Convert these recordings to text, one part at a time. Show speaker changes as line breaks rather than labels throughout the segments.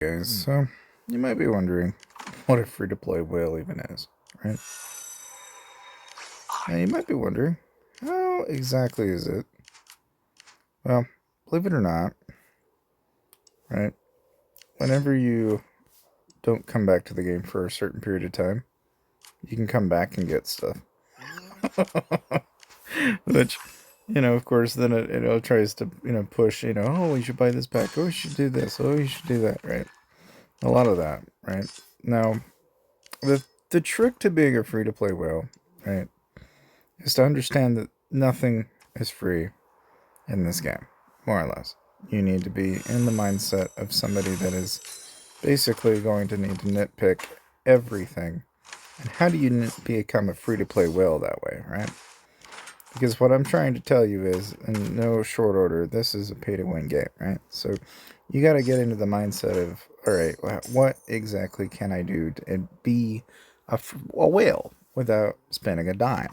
Guys, so you might be wondering what a free-to-play whale even is, right? Now you might be wondering, how exactly is it? Well, believe it or not, right? Whenever you don't come back to the game for a certain period of time, you can come back and get stuff. Which, of course, then it tries to, push, oh, you should buy this pack. Oh, you should do this. Oh, you should do that, right? A lot of that, right? Now, the trick to being a free-to-play whale, right, is to understand that nothing is free in this game, more or less. You need to be in the mindset of somebody that is basically going to need to nitpick everything. And how do you become a free-to-play whale that way, right? Because what I'm trying to tell you is, in no short order, this is a pay-to-win game, right? So you got to get into the mindset of, all right, what exactly can I do to be a whale without spending a dime?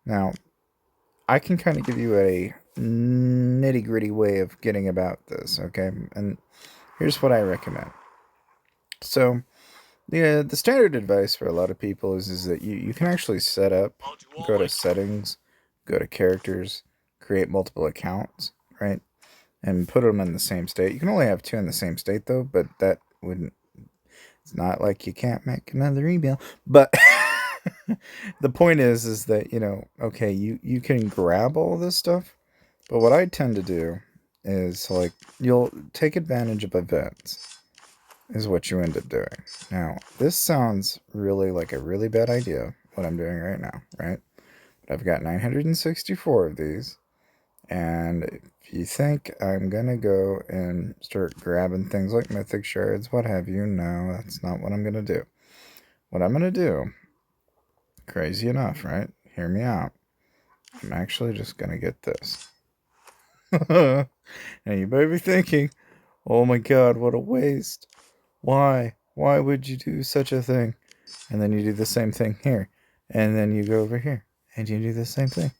Now, I can kind of give you a nitty-gritty way of getting about this, okay? And here's what I recommend. So, the standard advice for a lot of people is that you can actually set up, go to settings, go to characters, create multiple accounts, right? And put them in the same state. You can only have two in the same state, though, but that wouldn't... It's not like you can't make another email. But the point is that, okay, you can grab all this stuff, but what I tend to do is, like, you'll take advantage of events, is what you end up doing. Now, this sounds really like a really bad idea, what I'm doing right now, right? But I've got 964 of these, and if you think I'm gonna go and start grabbing things like mythic shards, what have you, no, that's not what I'm gonna do. What I'm gonna do, crazy enough, right? Hear me out. I'm actually just gonna get this. And you may be thinking, oh my god, what a waste. Why? Why would you do such a thing? And then you do the same thing here. And then you go over here. And you do the same thing.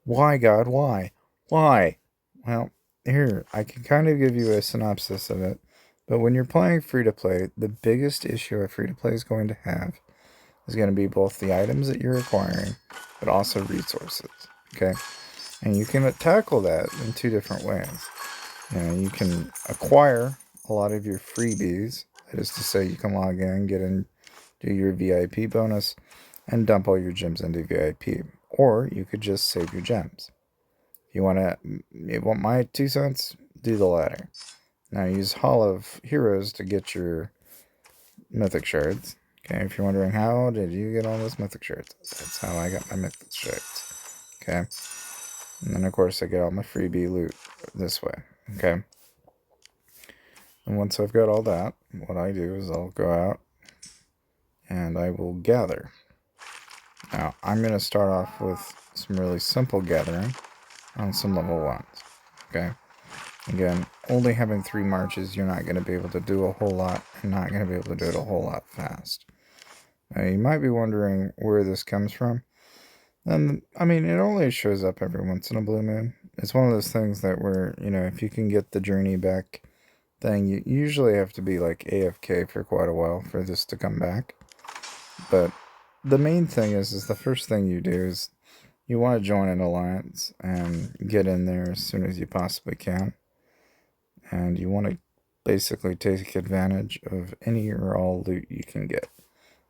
Why, God? Why? Why? Well, here, I can kind of give you a synopsis of it. But when you're playing free-to-play, the biggest issue a free-to-play is going to have is going to be both the items that you're acquiring, but also resources. Okay? And you can tackle that in two different ways. You can acquire a lot of your freebies. That is to say, you can log in, get in, do your VIP bonus, and dump all your gems into VIP. Or you could just save your gems. If you want my 2 cents, do the latter. Now use Hall of Heroes to get your mythic shards. Okay, if you're wondering how did you get all those mythic shards, that's how I got my mythic shards. Okay, and then of course I get all my freebie loot this way. Okay. And once I've got all that, what I do is I'll go out and I will gather. Now, I'm going to start off with some really simple gathering on some level 1s. Okay? Again, only having 3 marches, you're not going to be able to do a whole lot and not going to be able to do it a whole lot fast. Now, you might be wondering where this comes from. And, I mean, it only shows up every once in a blue moon. It's one of those things that where, if you can get the journey back thing, you usually have to be like AFK for quite a while for this to come back. But the main thing is the first thing you do is you want to join an alliance and get in there as soon as you possibly can. And you want to basically take advantage of any or all loot you can get.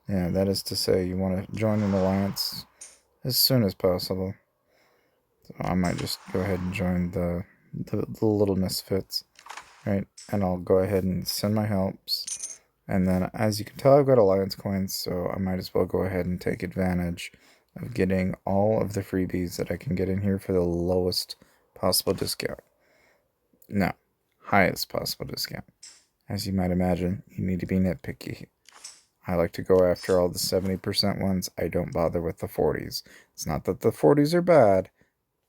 Yeah, that is to say, you want to join an alliance as soon as possible. So I might just go ahead and join the little misfits. Right, and I'll go ahead and send my helps. And then, as you can tell, I've got alliance coins, so I might as well go ahead and take advantage of getting all of the freebies that I can get in here for the lowest possible discount. No, highest possible discount. As you might imagine, you need to be nitpicky. I like to go after all the 70% ones. I don't bother with the 40s. It's not that the 40s are bad.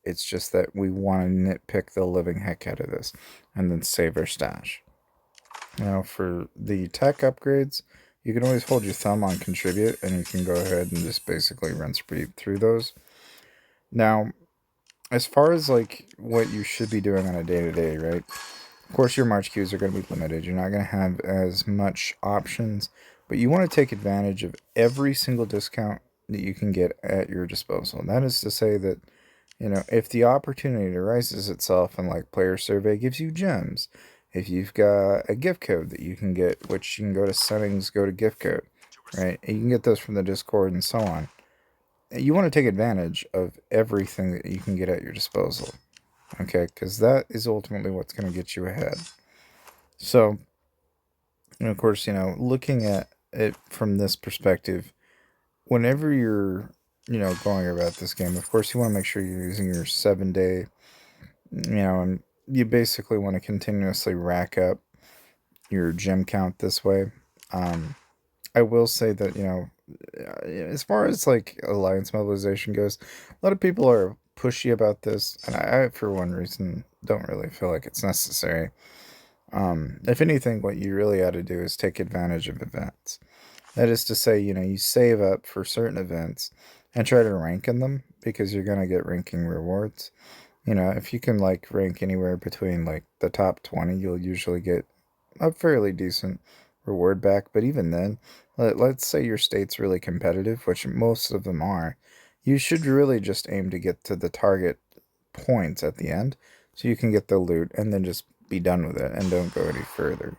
It's just that we want to nitpick the living heck out of this and then save our stash. Now, for the tech upgrades, you can always hold your thumb on contribute, and you can go ahead and just basically run speed through those. Now, as far as like what you should be doing on a day-to-day, right? course, your march queues are going to be limited. You're not going to have as much options, but you want to take advantage of every single discount that you can get at your disposal. And that is to say that, if the opportunity arises itself and like player survey gives you gems, if you've got a gift code that you can get, which you can go to settings, go to gift code, right? And you can get those from the Discord and so on. You want to take advantage of everything that you can get at your disposal, okay? Because that is ultimately what's going to get you ahead. So, and of course, looking at it from this perspective, whenever you're, going about this game, of course, you want to make sure you're using your 7 day, and you basically want to continuously rack up your gem count this way. I will say that, as far as like alliance mobilization goes, a lot of people are pushy about this, and I for one reason, don't really feel like it's necessary. If anything, what you really ought to do is take advantage of events. That is to say, you save up for certain events and try to rank in them because you're going to get ranking rewards. If you can like rank anywhere between like the top 20, you'll usually get a fairly decent reward back. But even then, let's say your state's really competitive, which most of them are, you should really just aim to get to the target points at the end so you can get the loot and then just be done with it and don't go any further.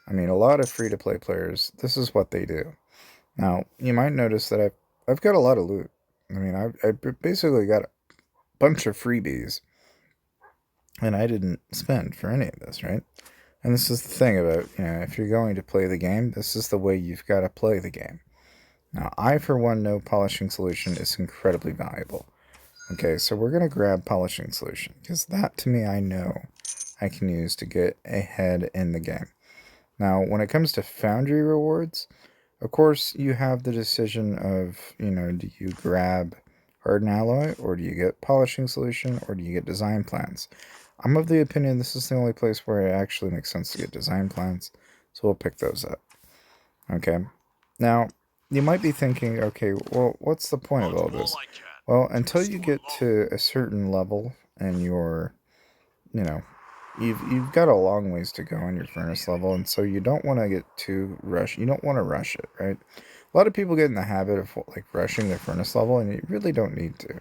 I mean, a lot of free-to-play players, this is what they do. Now, you might notice that I've got a lot of loot. I mean, I basically got a bunch of freebies, and I didn't spend for any of this, right? And this is the thing about, if you're going to play the game, this is the way you've got to play the game. Now, I, for one, know polishing solution is incredibly valuable. Okay, so we're going to grab polishing solution, because that, to me, I know I can use to get ahead in the game. Now, when it comes to foundry rewards, of course, you have the decision of, do you grab hardened alloy, or do you get polishing solution, or do you get design plans? I'm of the opinion this is the only place where it actually makes sense to get design plans, so we'll pick those up. Okay, now, you might be thinking, okay, well, what's the point of all this? Well, until you get to a certain level and you're, you've got a long ways to go on your furnace level, and so you don't want to get too rushed. You don't want to rush it, right? A lot of people get in the habit of like rushing their furnace level, and you really don't need to.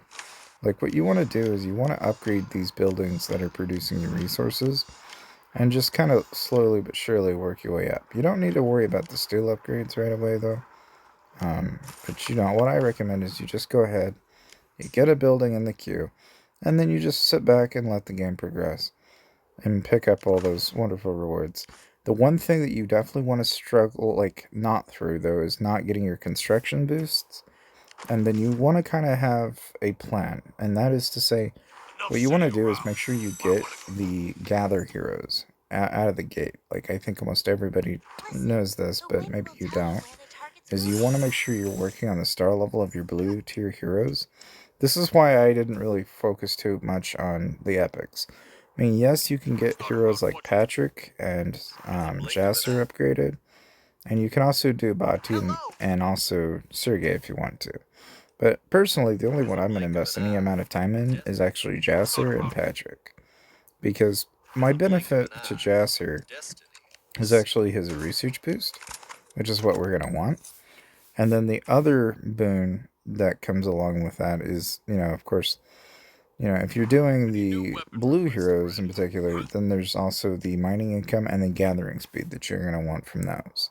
Like, what you want to do is you want to upgrade these buildings that are producing you resources and just kind of slowly but surely work your way up. You don't need to worry about the steel upgrades right away, though. But what I recommend is you just go ahead, you get a building in the queue, and then you just sit back and let the game progress and pick up all those wonderful rewards. The one thing that you definitely want to struggle, like, not through, though, is not getting your construction boosts. And then you want to kind of have a plan. And that is to say, what you want to do is make sure you get the gather heroes out of the gate. Like, I think almost everybody knows this, but maybe you don't. Is you want to make sure you're working on the star level of your blue tier heroes. This is why I didn't really focus too much on the epics. I mean, yes, you can get heroes like Patrick and Jasser upgraded, and you can also do Bati and also Sergey if you want to. But personally, the only one I'm going to invest any amount of time in is actually Jasser and Patrick. Because my benefit to Jasser is actually his research boost, which is what we're going to want. And then the other boon that comes along with that is, of course, if you're doing the blue heroes in particular, then there's also the mining income and the gathering speed that you're going to want from those.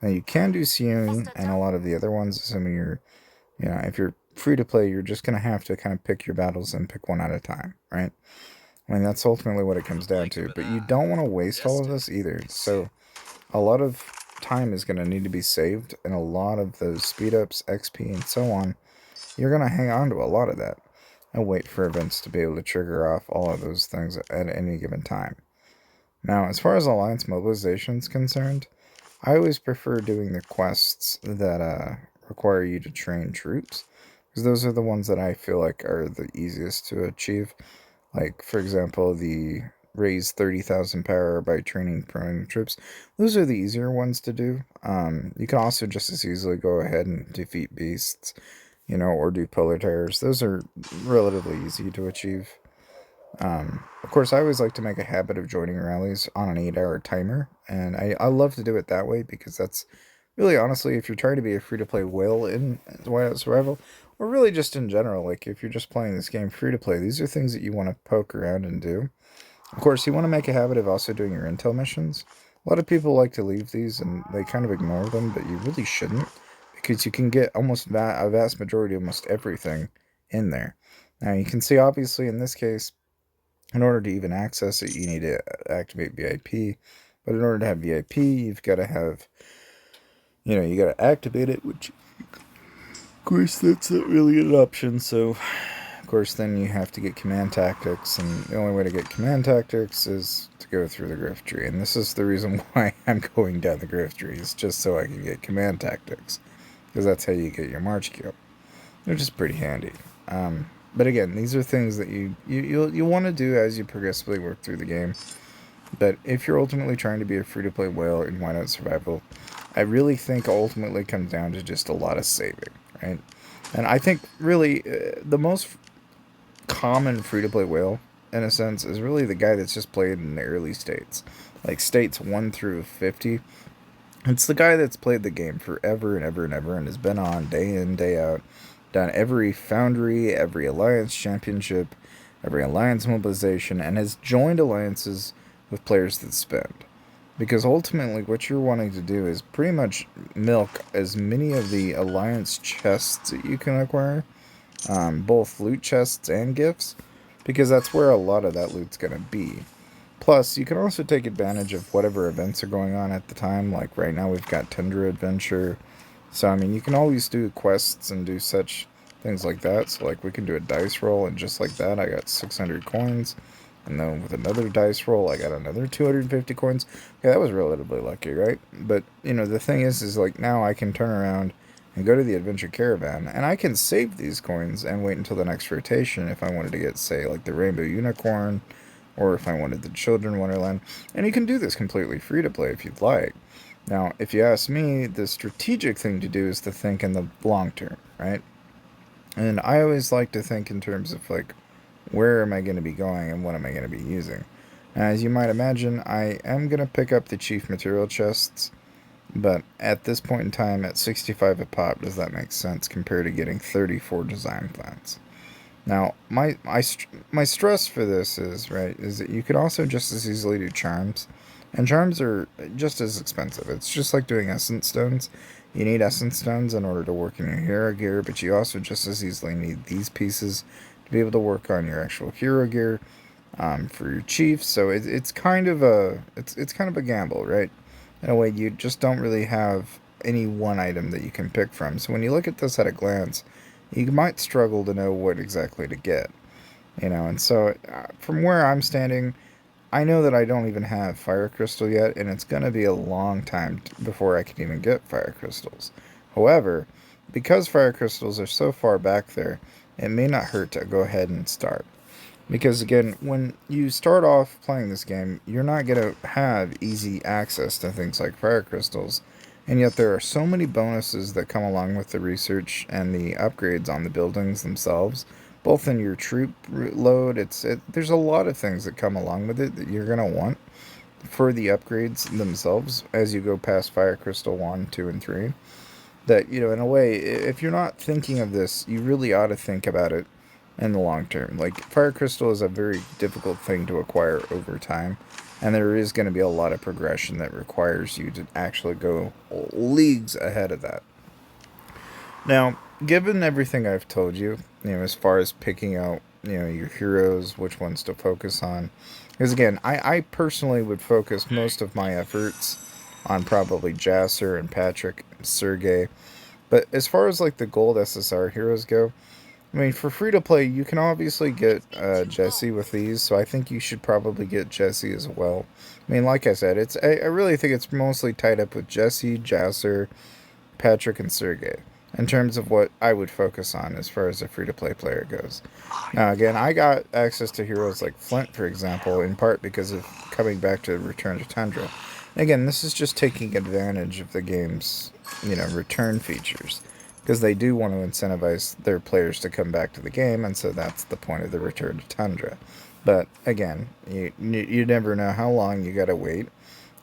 Now, you can do Siyun and a lot of the other ones, assuming you're, if you're free to play, you're just going to have to kind of pick your battles and pick one at a time, right? I mean, that's ultimately what it comes down to. But you don't want to waste all of this either. So a lot of time is going to need to be saved, and a lot of those speed ups, XP, and so on, you're going to hang on to a lot of that and wait for events to be able to trigger off all of those things at any given time. Now, as far as Alliance mobilization is concerned, I always prefer doing the quests that require you to train troops, because those are the ones that I feel like are the easiest to achieve. Like, for example, the raise 30,000 power by training prone troops. Those are the easier ones to do. You can also just as easily go ahead and defeat beasts, or do polar tires. Those are relatively easy to achieve. Of course, I always like to make a habit of joining rallies on an 8-hour timer, and I love to do it that way because that's really honestly, if you're trying to be a free to play whale in Whiteout Survival, or really just in general, like if you're just playing this game free to play, these are things that you want to poke around and do. Of course, you want to make a habit of also doing your intel missions. A lot of people like to leave these and they kind of ignore them, but you really shouldn't because you can get almost a vast majority, almost everything in there. Now, you can see obviously in this case, in order to even access it, you need to activate VIP. But in order to have VIP, you've got to have, you got to activate it, which, of course, that's not really an option. So, of course, then you have to get command tactics, and the only way to get command tactics is to go through the grift tree. And this is the reason why I'm going down the grift tree, is just so I can get command tactics, because that's how you get your march queue, which is pretty handy. But again, these are things that you want to do as you progressively work through the game. But if you're ultimately trying to be a free-to-play whale in Whiteout Survival, I really think ultimately comes down to just a lot of saving, right? And I think really the most common free-to-play whale, in a sense, is really the guy that's just played in the early states, like states 1 through 50. It's the guy that's played the game forever and ever and ever and has been on day in, day out, done every Foundry, every Alliance Championship, every Alliance mobilization, and has joined alliances with players that spend. Because ultimately, what you're wanting to do is pretty much milk as many of the Alliance chests that you can acquire, both loot chests and gifts, because that's where a lot of that loot's going to be. Plus, you can also take advantage of whatever events are going on at the time. Like right now, we've got Tundra Adventure. So, I mean, you can always do quests and do such things like that. So, like, we can do a dice roll, and just like that, I got 600 coins. And then with another dice roll, I got another 250 coins. Yeah, that was relatively lucky, right? But, the thing is like, now I can turn around and go to the Adventure Caravan, and I can save these coins and wait until the next rotation if I wanted to get, say, like the Rainbow Unicorn, or if I wanted the Children Wonderland. And you can do this completely free to play if you'd like. Now, if you ask me, the strategic thing to do is to think in the long term, right? And I always like to think in terms of, like, where am I going to be going and what am I going to be using? As you might imagine, I am going to pick up the chief material chests, but at this point in time, at 65 a pop, does that make sense compared to getting 34 design plans? Now, my stress for this is, right, is that you could also just as easily do charms. And charms are just as expensive. It's just like doing essence stones. You need essence stones in order to work in your hero gear, but you also just as easily need these pieces to be able to work on your actual hero gear for your chief. So it's kind of it's kind of a gamble, right? In a way, you just don't really have any one item that you can pick from. So when you look at this at a glance, you might struggle to know what exactly to get, And so from where I'm standing, I know that I don't even have fire crystal yet, and it's going to be a long time before I can even get fire crystals. However, because fire crystals are so far back there, it may not hurt to go ahead and start. Because again, when you start off playing this game, you're not going to have easy access to things like fire crystals. And yet there are so many bonuses that come along with the research and the upgrades on the buildings themselves, both in your troop load. There's a lot of things that come along with it that you're going to want for the upgrades themselves as you go past Fire Crystal 1, 2, and 3. That, in a way, if you're not thinking of this, you really ought to think about it in the long term. Like, Fire Crystal is a very difficult thing to acquire over time, and there is going to be a lot of progression that requires you to actually go leagues ahead of that. Now, given everything I've told you, as far as picking out, your heroes, which ones to focus on, because again, I personally would focus most of my efforts on probably Jasser and Patrick and Sergey. But as far as like the gold SSR heroes go, I mean, for free to play, you can obviously get Jesse with these, so I think you should probably get Jesse as well. I mean, like I said, I really think it's mostly tied up with Jesse, Jasser, Patrick, and Sergey in terms of what I would focus on as far as a free to play player goes. Now, again, I got access to heroes like Flint, for example, in part because of coming back to Return to Tundra. And again, this is just taking advantage of the game's, return features, because they do want to incentivize their players to come back to the game, and so that's the point of the Return to Tundra. But again, you never know how long you gotta wait.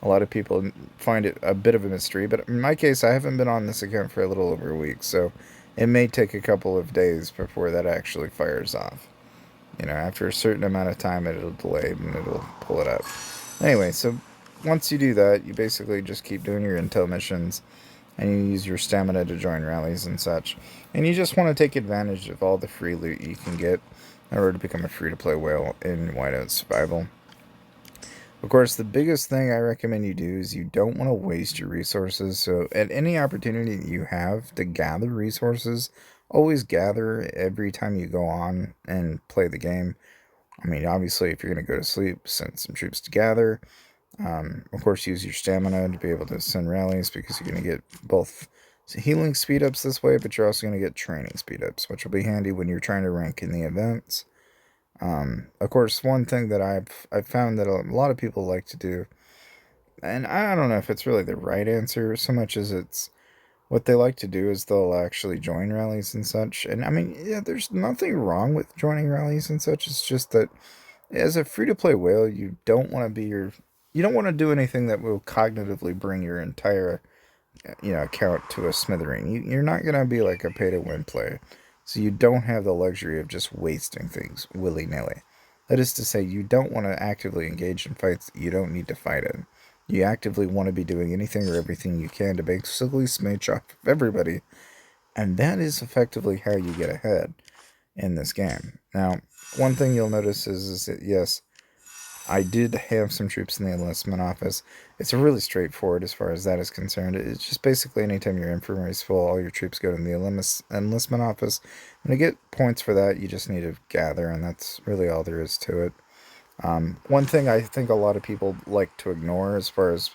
A lot of people find it a bit of a mystery, but in my case, I haven't been on this account for a little over a week, so it may take a couple of days before that actually fires off. After a certain amount of time, it'll delay and it'll pull it up. Anyway, so once you do that, you basically just keep doing your intel missions and you use your stamina to join rallies and such. And you just want to take advantage of all the free loot you can get in order to become a free-to-play whale in Whiteout Survival. Of course, the biggest thing I recommend you do is you don't want to waste your resources. So at any opportunity that you have to gather resources, always gather every time you go on and play the game. I mean, obviously, if you're going to go to sleep, send some troops to gather. Of course, use your stamina to be able to send rallies because you're going to get both healing speed ups this way, but you're also going to get training speed ups, which will be handy when you're trying to rank in the events. Of course, one thing that I've found that a lot of people like to do, and I don't know if it's really the right answer so much as it's what they like to do is they'll actually join rallies and such. And I mean, yeah, there's nothing wrong with joining rallies and such. It's just that as a free to play whale, you don't want to you don't want to do anything that will cognitively bring your entire account to a smithereen. You're not gonna be like a pay to win player, so you don't have the luxury of just wasting things willy nilly. That is to say, you don't want to actively engage in fights that you don't need to fight in. You actively want to be doing anything or everything you can to basically smooch off of everybody, and that is effectively how you get ahead in this game. Now, one thing you'll notice is that yes, I did have some troops in the enlistment office. It's really straightforward as far as that is concerned. It's just basically anytime your infirmary is full, all your troops go to the enlistment office. And to get points for that, you just need to gather, and that's really all there is to it. One thing I think a lot of people like to ignore as far as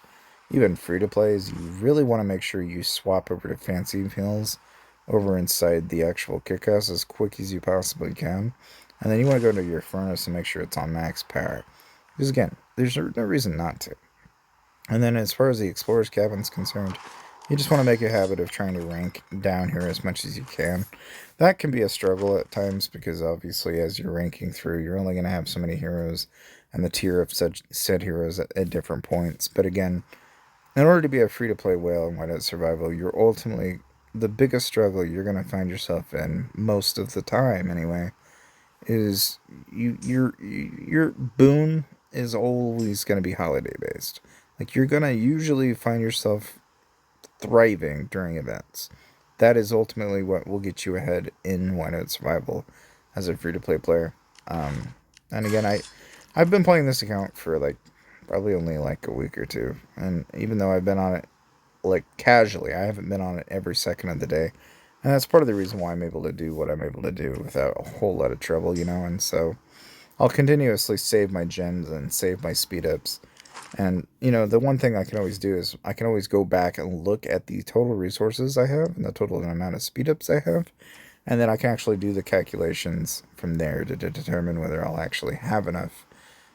even free to play is you really want to make sure you swap over to fancy meals over inside the actual kickhouse as quick as you possibly can. And then you want to go into your furnace and make sure it's on max power. Because again, there's no reason not to. And then as far as the explorer's cabin is concerned, you just want to make a habit of trying to rank down here as much as you can. That can be a struggle at times because obviously as you're ranking through, you're only going to have so many heroes and the tier of said heroes at different points. But again, in order to be a free-to-play whale in Whiteout Survival, you're ultimately the biggest struggle you're going to find yourself in most of the time anyway is your boon is always going to be holiday based. Like you're going to usually find yourself thriving during events. That is ultimately what will get you ahead in Whiteout Survival as a free to play player. And again, I've been playing this account for like probably only like a week or two, and even though I've been on it like casually, I haven't been on it every second of the day. And that's part of the reason why I'm able to do what I'm able to do without a whole lot of trouble, and so I'll continuously save my gens and save my speed ups. And, the one thing I can always do is I can always go back and look at the total resources I have and the total amount of speed ups I have. And then I can actually do the calculations from there to determine whether I'll actually have enough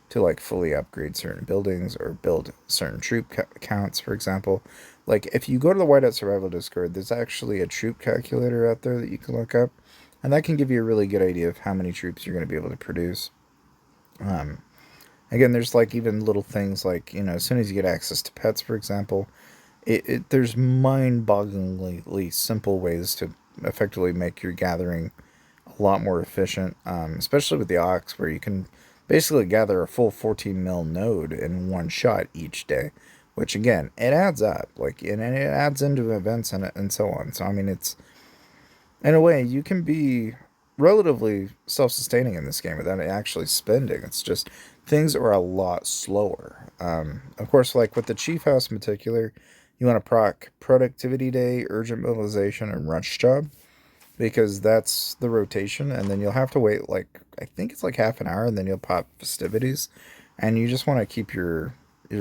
to like fully upgrade certain buildings or build certain troop counts, for example. Like if you go to the Whiteout Survival Discord, there's actually a troop calculator out there that you can look up, and that can give you a really good idea of how many troops you're going to be able to produce. Um, Again, there's like even little things like as soon as you get access to pets, for example, there's mind-bogglingly simple ways to effectively make your gathering a lot more efficient, especially with the ox, where you can basically gather a full 14 mil node in one shot each day, which again, it adds up, like, and it adds into events and so on. So, I mean, it's, in a way, you can be relatively self-sustaining in this game without actually spending. It's just, things are a lot slower. Of course, like with the Chief House in particular, you want to proc Productivity Day, Urgent Mobilization, and Rush Job because that's the rotation, and then you'll have to wait like I think it's like half an hour, and then you'll pop festivities, and you just want to keep your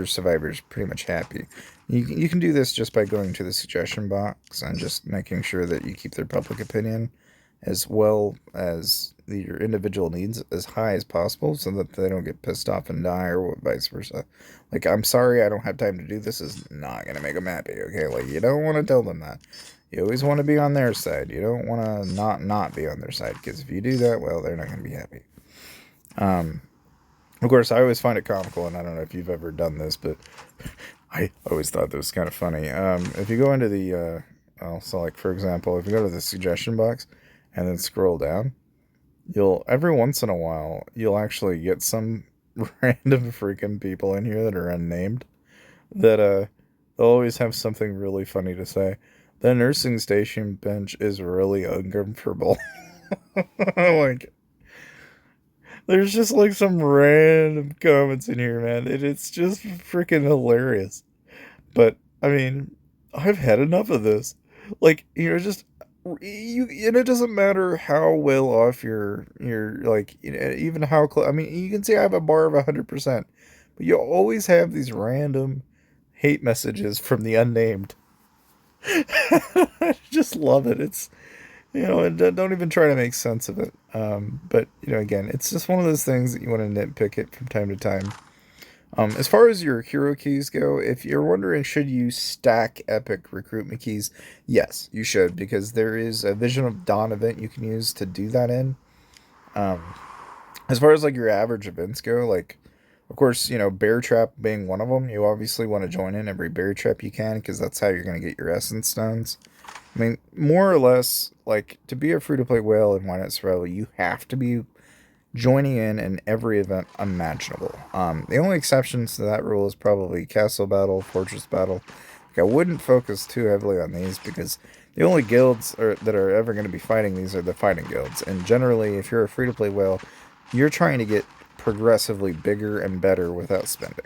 survivors pretty much happy. You can do this just by going to the suggestion box and just making sure that you keep their public opinion as well as your individual needs as high as possible so that they don't get pissed off and die or vice versa. Like, I'm sorry I don't have time to do this is not going to make them happy, okay? Like, you don't want to tell them that. You always want to be on their side. You don't want to not be on their side because if you do that, well, they're not going to be happy. Of course, I always find it comical, and I don't know if you've ever done this, but I always thought that was kind of funny. If you go into the, so like for example, if you go to the suggestion box and then scroll down, you'll every once in a while you'll actually get some random freaking people in here that are unnamed that they'll always have something really funny to say. The nursing station bench is really uncomfortable. Like there's just like some random comments in here, man. It's just freaking hilarious. But I mean, I've had enough of this. Like, just you, and it doesn't matter how well off you're like, even how close. I mean, you can see I have a bar of 100%, but you always have these random hate messages from the unnamed. I just love it. It's and don't even try to make sense of it. But again, it's just one of those things that you want to nitpick it from time to time. As far as your hero keys go, if you're wondering should you stack epic recruitment keys, yes, you should, because there is a Vision of Dawn event you can use to do that in. Um, as far as like your average events go, like of course, Bear Trap being one of them, you obviously want to join in every Bear Trap you can because that's how you're going to get your Essence Stones. I mean, more or less, like to be a free to play whale in Whiteout Survival, you have to be joining in every event imaginable. The only exceptions to that rule is probably Castle Battle, Fortress Battle. Like, I wouldn't focus too heavily on these because the only guilds that are ever going to be fighting these are the fighting guilds. And generally, if you're a free to play whale, you're trying to get progressively bigger and better without spending.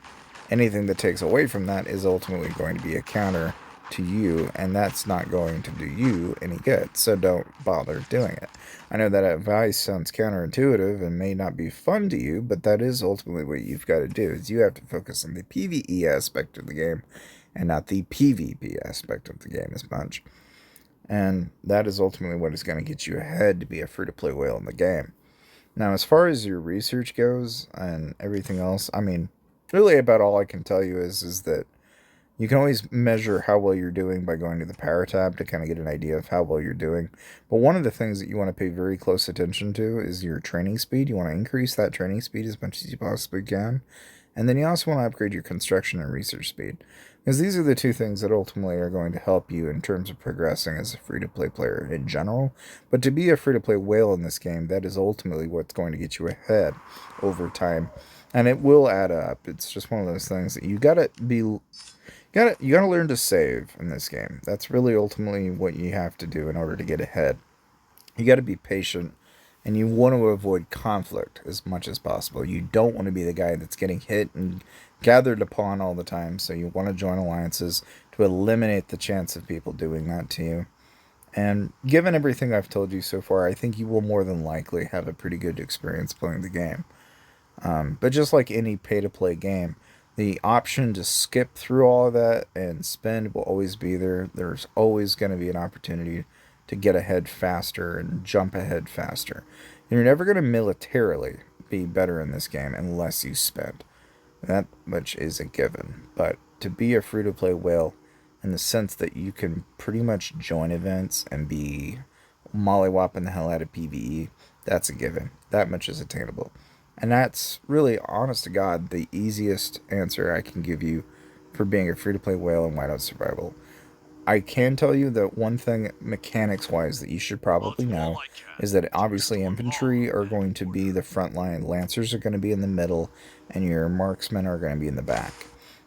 Anything that takes away from that is ultimately going to be a counter to you, and that's not going to do you any good, so don't bother doing it. I know that advice sounds counterintuitive and may not be fun to you, but that is ultimately what you've got to do, is you have to focus on the PvE aspect of the game and not the PvP aspect of the game as much. And that is ultimately what is going to get you ahead to be a free-to-play whale in the game. Now, as far as your research goes and everything else, I mean, really about all I can tell you is that you can always measure how well you're doing by going to the power tab to kind of get an idea of how well you're doing. But one of the things that you want to pay very close attention to is your training speed. You want to increase that training speed as much as you possibly can. And then you also want to upgrade your construction and research speed. Because these are the two things that ultimately are going to help you in terms of progressing as a free-to-play player in general. But to be a free-to-play whale in this game, that is ultimately what's going to get you ahead over time. And it will add up. It's just one of those things that you gotta learn to save in this game. That's really ultimately what you have to do in order to get ahead. You got to be patient, and you want to avoid conflict as much as possible. You don't want to be the guy that's getting hit and gathered upon all the time, so you want to join alliances to eliminate the chance of people doing that to you. And given everything I've told you so far, I think you will more than likely have a pretty good experience playing the game. But just like any pay-to-play game, the option to skip through all of that and spend will always be there. There's always going to be an opportunity to get ahead faster and jump ahead faster. You're never going to militarily be better in this game unless you spend. That much is a given. But to be a free-to-play whale, in the sense that you can pretty much join events and be mollywopping the hell out of PvE, that's a given. That much is attainable. And that's really, honest to God, the easiest answer I can give you for being a free-to-play whale in Whiteout Survival. I can tell you that one thing mechanics-wise that you should probably know is that obviously infantry are going to be the front line, lancers are going to be in the middle, and your marksmen are going to be in the back.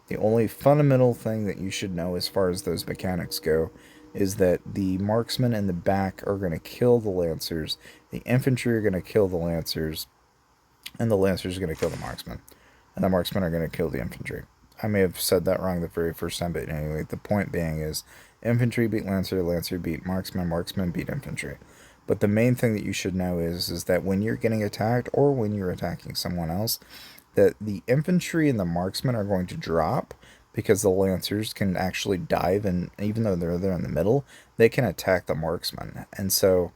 The only fundamental thing that you should know as far as those mechanics go is that the marksmen in the back are going to kill the lancers, the infantry are going to kill the lancers, and the lancers are going to kill the marksmen, and the marksmen are going to kill the infantry. I may have said that wrong the very first time, but anyway, the point being is infantry beat lancer, lancer beat marksman, marksman beat infantry. But the main thing that you should know is that when you're getting attacked or when you're attacking someone else, that the infantry and the marksmen are going to drop because the lancers can actually dive, and even though they're there in the middle, they can attack the marksman. And so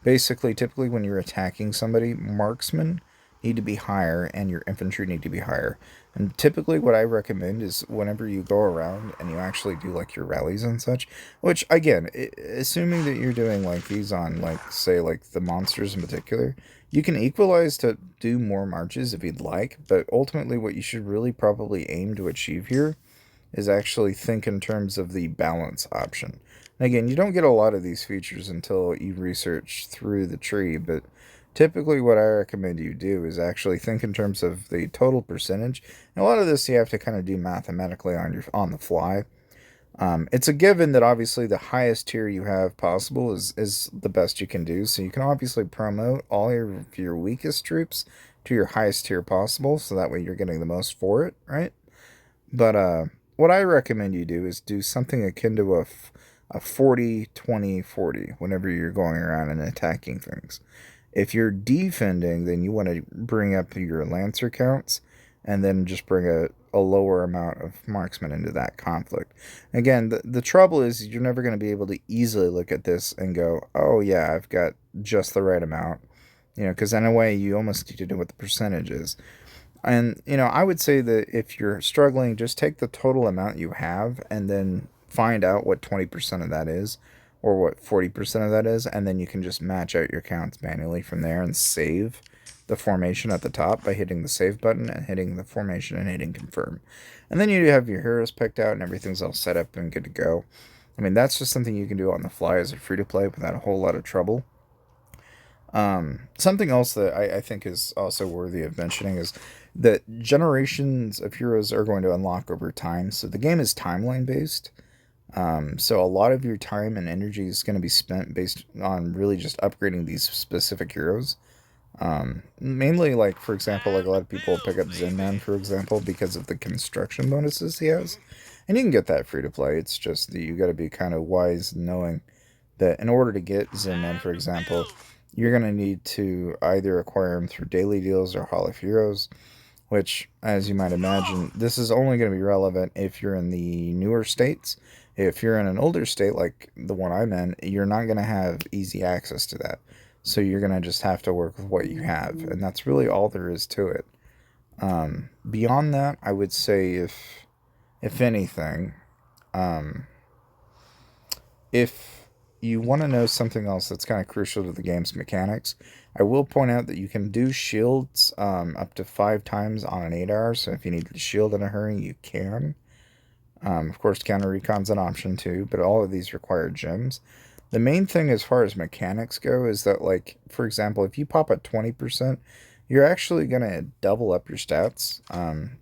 basically, typically when you're attacking somebody, marksmen need to be higher and your infantry need to be higher. And typically what I recommend is whenever you go around and you actually do like your rallies and such, which again, assuming that you're doing like these on like say like the monsters in particular, you can equalize to do more marches if you'd like, but ultimately what you should really probably aim to achieve here is actually think in terms of the balance option. And again, you don't get a lot of these features until you research through the tree, but typically what I recommend you do is actually think in terms of the total percentage. And a lot of this you have to kind of do mathematically on the fly. It's a given that obviously the highest tier you have possible is the best you can do. So you can obviously promote all your weakest troops to your highest tier possible, so that way you're getting the most for it, right? But what I recommend you do is do something akin to a 40 20 40 whenever you're going around and attacking things. If you're defending, then you want to bring up your lancer counts and then just bring a lower amount of marksmen into that conflict. Again, the trouble is you're never going to be able to easily look at this and go, oh yeah, I've got just the right amount. Because in a way you almost need to know what the percentage is. And, I would say that if you're struggling, just take the total amount you have and then find out what 20% of that is or what 40% of that is. And then you can just match out your counts manually from there and save the formation at the top by hitting the save button and hitting the formation and hitting confirm. And then you have your heroes picked out and everything's all set up and good to go. I mean, that's just something you can do on the fly as a free to play without a whole lot of trouble. Something else that I think is also worthy of mentioning is that generations of heroes are going to unlock over time. So the game is timeline based. So a lot of your time and energy is going to be spent based on really just upgrading these specific heroes. Mainly, like, for example, like a lot of people pick up Zen Man, for example, because of the construction bonuses he has. And you can get that free to play. It's just that you got to be kind of wise knowing that in order to get Zen Man, for example, you're going to need to either acquire him through daily deals or Hall of Heroes, which, as you might imagine, this is only going to be relevant if you're in the newer states. If you're in an older state like the one I'm in, you're not going to have easy access to that. So you're going to just have to work with what you have. And that's really all there is to it. Beyond that, I would say if anything, if you want to know something else that's kind of crucial to the game's mechanics, I will point out that you can do shields up to 5 times on an 8 hour. So if you need to shield in a hurry, you can. Of course, counter recon's an option too, but all of these require gems. The main thing as far as mechanics go is that, like, for example, if you pop at 20%, you're actually going to double up your stats.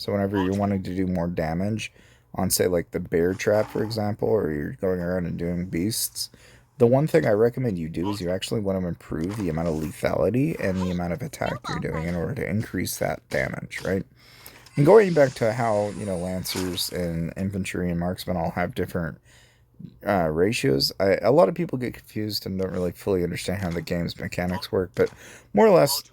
So whenever you're wanting to do more damage on, say, like the bear trap, for example, or you're going around and doing beasts, the one thing I recommend you do is you actually want to improve the amount of lethality and the amount of attack you're doing in order to increase that damage, right? And going back to how, lancers and infantry and marksmen all have different ratios, a lot of people get confused and don't really fully understand how the game's mechanics work, but more or less,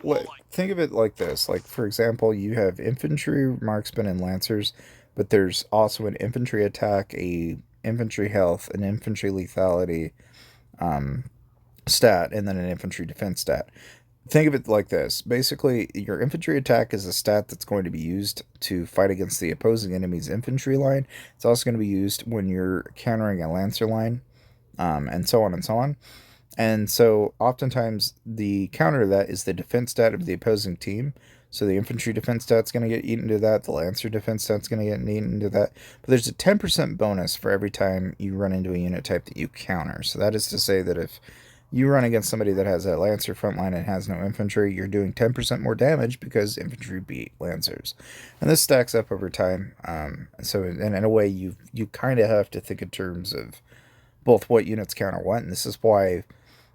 think of it like this. Like, for example, you have infantry, marksmen, and lancers, but there's also an infantry attack, a infantry health, an infantry lethality stat, and then an infantry defense stat. Think of it like this. Basically, your infantry attack is a stat that's going to be used to fight against the opposing enemy's infantry line. It's also going to be used when you're countering a lancer line, and so on and so on. And so, oftentimes, the counter to that is the defense stat of the opposing team. So the infantry defense stat's going to get eaten into that. The lancer defense stat's going to get eaten into that. But there's a 10% bonus for every time you run into a unit type that you counter. So that is to say that if you run against somebody that has a lancer front line and has no infantry, you're doing 10% more damage because infantry beat lancers. And this stacks up over time. So in a way, you kind of have to think in terms of both what units counter what. And this is why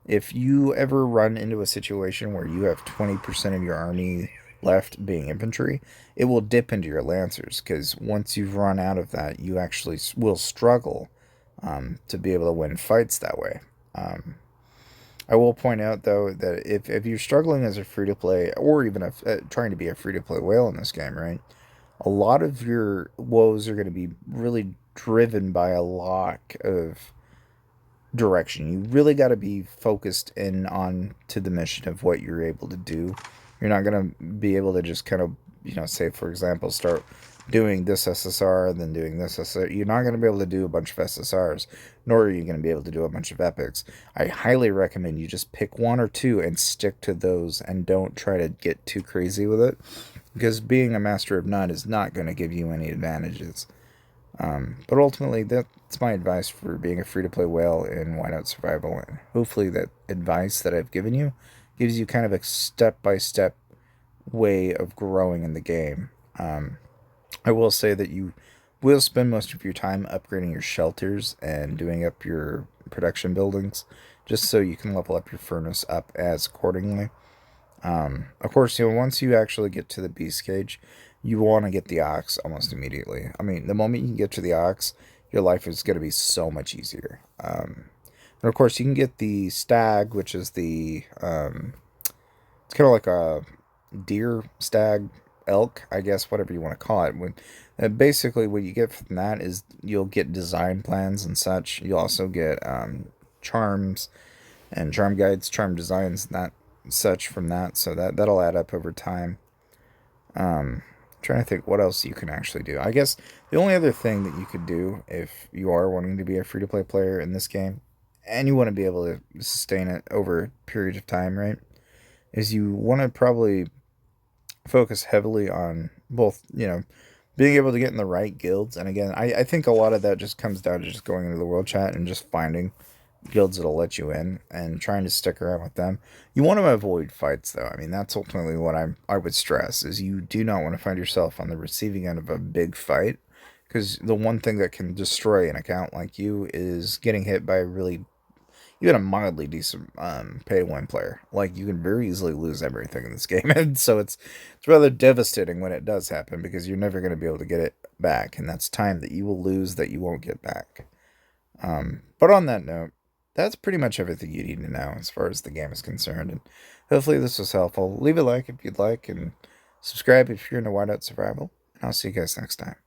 if you ever run into a situation where you have 20% of your army left being infantry, it will dip into your lancers, because once you've run out of that, you actually will struggle to be able to win fights that way. I will point out, though, that if you're struggling as a free-to-play, or even trying to be a free-to-play whale in this game, right, a lot of your woes are going to be really driven by a lack of direction. You really got to be focused in on to the mission of what you're able to do. You're not going to be able to just kind of, say, for example, start doing this SSR and then doing this SSR. You're not going to be able to do a bunch of SSRs, nor are you going to be able to do a bunch of epics. I highly recommend you just pick one or two and stick to those and don't try to get too crazy with it, because being a master of none is not going to give you any advantages. But ultimately, that's my advice for being a free-to-play whale in Whiteout Survival, and hopefully that advice that I've given you gives you kind of a step-by-step way of growing in the game. I will say that you will spend most of your time upgrading your shelters and doing up your production buildings, just so you can level up your furnace up as accordingly. Of course, once you actually get to the beast cage, you want to get the ox almost immediately. I mean, the moment you can get to the ox, your life is going to be so much easier. And of course, you can get the stag, which is it's kind of like a deer, stag, elk, I guess, whatever you want to call it. Basically, what you get from that is you'll get design plans and such. You'll also get charms and charm guides, charm designs, and that such from that. So that'll add up over time. Trying to think what else you can actually do. I guess the only other thing that you could do if you are wanting to be a free-to-play player in this game, and you want to be able to sustain it over a period of time, right, is you want to probably focus heavily on both, being able to get in the right guilds. And again, I think a lot of that just comes down to just going into the world chat and just finding guilds that'll let you in and trying to stick around with them. You want to avoid fights, though. I mean, that's ultimately what I would stress, is you do not want to find yourself on the receiving end of a big fight, because the one thing that can destroy an account like you is getting hit by even a mildly decent pay to win player. Like, you can very easily lose everything in this game, and so it's rather devastating when it does happen, because you're never going to be able to get it back, and that's time that you will lose that you won't get back. But on that note, that's pretty much everything you need to know as far as the game is concerned, and hopefully this was helpful. Leave a like if you'd like, and subscribe if you're into Whiteout Survival, and I'll see you guys next time.